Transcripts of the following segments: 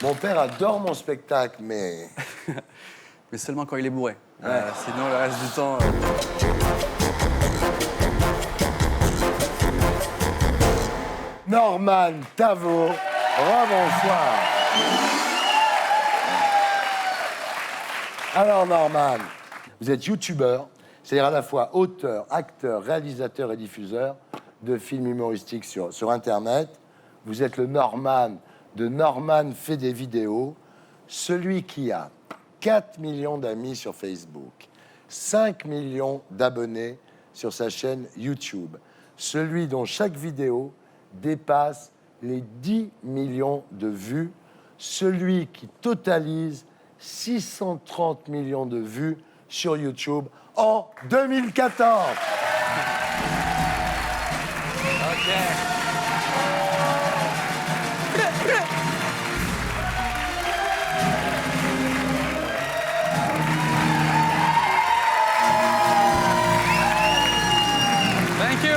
Mon père adore mon spectacle, mais... Mais seulement quand il est bourré. Sinon, le reste du temps... Norman Tavo, rebonsoir. Alors Norman, vous êtes youtubeur, c'est-à-dire à la fois auteur, acteur, réalisateur et diffuseur de films humoristiques sur Internet. Vous êtes le Norman de Norman fait des vidéos, celui qui a 4 millions d'amis sur Facebook, 5 millions d'abonnés sur sa chaîne YouTube, celui dont chaque vidéo dépasse les 10 millions de vues, celui qui totalise 630 millions de vues sur YouTube en 2014. Ok. Thank you.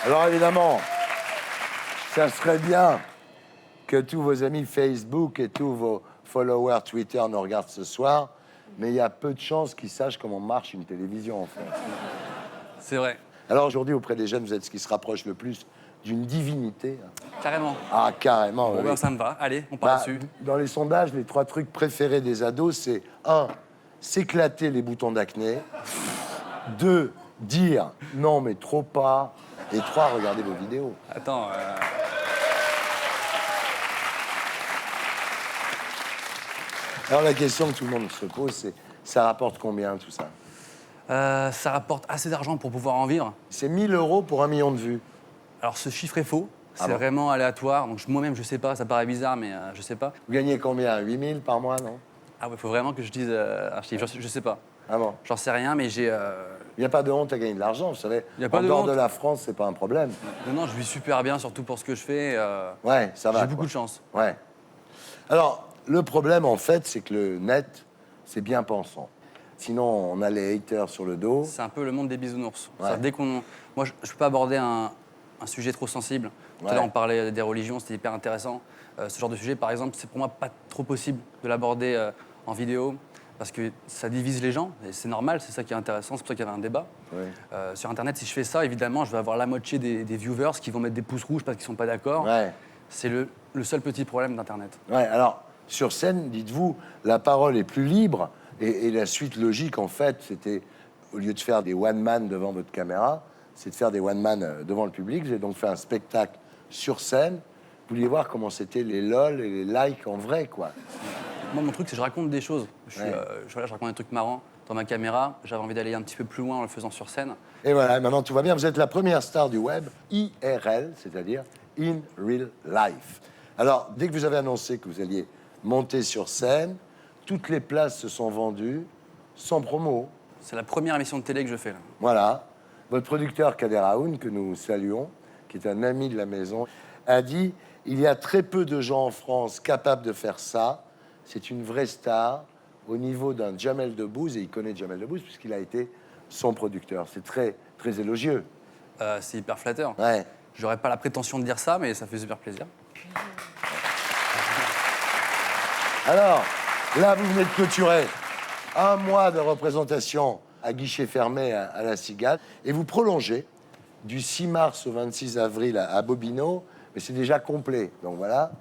Alors évidemment, ça serait bien que tous vos amis Facebook et tous vos followers Twitter nous regardent ce soir, mais il y a peu de chances qu'ils sachent comment marche une télévision en France. C'est vrai. Alors aujourd'hui, auprès des jeunes, vous êtes ce qui se rapproche le plus d'une divinité. Carrément. Ah, carrément. Bon, oui. ben, ça me va. Allez, on part dessus. Dans les sondages, les 3 trucs préférés des ados, c'est 1, s'éclater les boutons d'acné. 2, dire non mais trop pas. Et 3, regarder vos vidéos. Attends. Alors la question que tout le monde se pose, c'est ça rapporte combien tout ça? Ça rapporte assez d'argent pour pouvoir en vivre. C'est 1 000 € pour 1 million de vues. Alors, ce chiffre est faux. C'est Ah bon vraiment aléatoire. Donc, moi-même, je sais pas. Ça paraît bizarre, mais je sais pas. Vous gagnez combien? 8 000 par mois, non? Ah ouais, faut vraiment que je dise un chiffre. Je sais pas. Ah bon? J'en sais rien, mais j'ai... Il n'y a pas de honte à gagner de l'argent, vous savez. Il y a pas en de dehors honte. de la France, c'est pas un problème. Non, je vis super bien, surtout pour ce que je fais. Ouais, ça va. J'ai beaucoup quoi. de chance. Ouais. Alors, le problème, en fait, c'est que le net, c'est bien pensant. Sinon, on a les haters sur le dos. C'est un peu le monde des bisounours. Ouais. C'est-à-dire, dès qu'on... Moi, je peux pas aborder un sujet trop sensible. Tout à Ouais. l'heure, on parlait des religions, c'était hyper intéressant. Ce genre de sujet, par exemple, c'est pour moi pas trop possible de l'aborder en vidéo parce que ça divise les gens et c'est normal, c'est ça qui est intéressant, c'est pour ça qu'il y avait un débat. Ouais. Sur Internet, si je fais ça, évidemment, je vais avoir la moitié des viewers qui vont mettre des pouces rouges parce qu'ils sont pas d'accord. Ouais. C'est le seul petit problème d'Internet. Ouais, alors, sur scène, dites-vous, la parole est plus libre et la suite logique, en fait, c'était, au lieu de faire des one-man devant votre caméra, c'est de faire des one-man devant le public. J'ai donc fait un spectacle sur scène. Vous vouliez voir comment c'était les lol et les likes en vrai, quoi. Moi, mon truc, c'est que je raconte des choses. Ouais. Je raconte des trucs marrants dans ma caméra. J'avais envie d'aller un petit peu plus loin en le faisant sur scène. Et voilà, maintenant tout va bien. Vous êtes la première star du web, IRL, c'est-à-dire in real life. Alors, dès que vous avez annoncé que vous alliez monter sur scène, toutes les places se sont vendues, sans promo. C'est la première émission de télé que je fais, là. Voilà. Votre producteur, Kader Aoun, que nous saluons, qui est un ami de la maison, a dit « Il y a très peu de gens en France capables de faire ça. C'est une vraie star au niveau d'un Jamel Debbouze. » Et il connaît Jamel Debbouze puisqu'il a été son producteur. C'est très, très élogieux. C'est hyper flatteur. Ouais. J'aurais pas la prétention de dire ça, mais ça fait super plaisir. Alors, là, vous venez de clôturer un mois de représentation à guichet fermé à la Cigale. Et vous prolongez du 6 mars au 26 avril à Bobino. Mais c'est déjà complet. Donc voilà.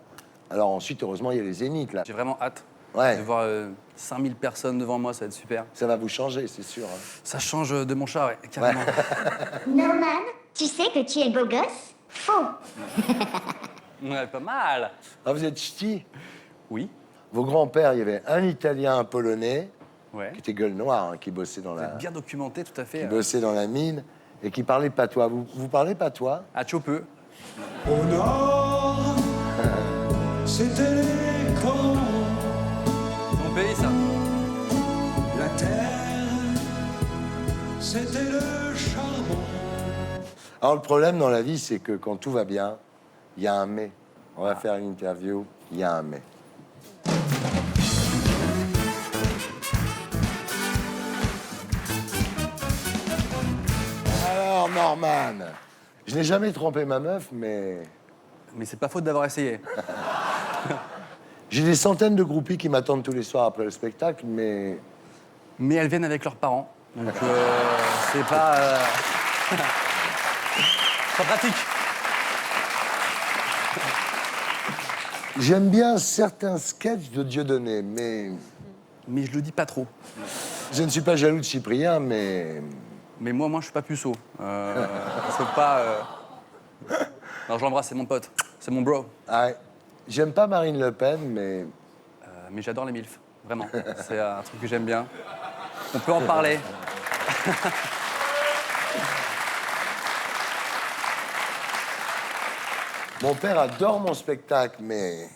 Alors ensuite, heureusement, il y a les Zéniths, là. J'ai vraiment hâte Ouais. de voir 5000 personnes devant moi, ça va être super. Ça va vous changer, c'est sûr. Hein. Ça change de mon chat, ouais, carrément. Norman, tu sais que tu es beau gosse? Faux. Ouais, pas mal. Ah, vous êtes ch'ti. Oui, Vos grands-pères, il y avait un Italien, un Polonais, ouais. qui était gueule noire, hein, qui bossait dans Vous la, êtes bien documenté, tout à fait. qui bossait dans la mine et qui parlait patois. Vous parlez patois? À Chopeux. Au nord, c'était les camps, Mon pays, ça. la terre, c'était le charbon. Alors le problème dans la vie, c'est que quand tout va bien, il y a un mais. On va faire une interview, il y a un mais. Alors Norman, je n'ai jamais trompé ma meuf, mais Mais c'est pas faute d'avoir essayé. J'ai des centaines de groupies qui m'attendent tous les soirs après le spectacle, mais Mais elles viennent avec leurs parents. Donc, c'est pas... pas pratique. j'aime bien certains sketchs de Dieudonné, mais Mais je le dis pas trop. je ne suis pas jaloux de Cyprien, mais Mais moi, je suis pas puceau. C'est pas... Non, je l'embrasse, c'est mon pote. C'est mon bro. ouais. J'aime pas Marine Le Pen, mais Mais j'adore les MILF. Vraiment. C'est un truc que j'aime bien. On peut en parler. mon père adore mon spectacle, mais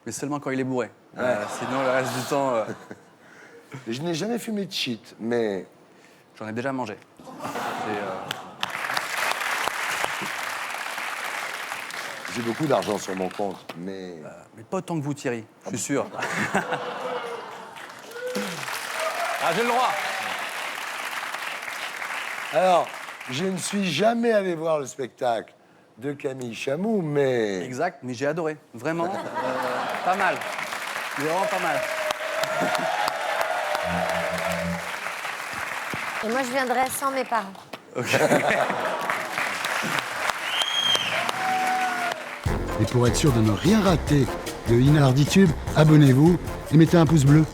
Mais seulement quand il est bourré. Sinon, le reste du temps, je n'ai jamais fumé de shit, mais j'en ai déjà mangé. j'ai beaucoup d'argent sur mon compte, mais Mais pas autant que vous, Thierry. Je suis sûr. Ah, j'ai le droit. alors, je ne suis jamais allé voir le spectacle de Camille Chamou, mais Exact, mais j'ai adoré. Vraiment, pas mal. Il est vraiment pas mal. Et moi, je viendrai sans mes parents. Et pour être sûr de ne rien rater de Inarditube, abonnez-vous et mettez un pouce bleu.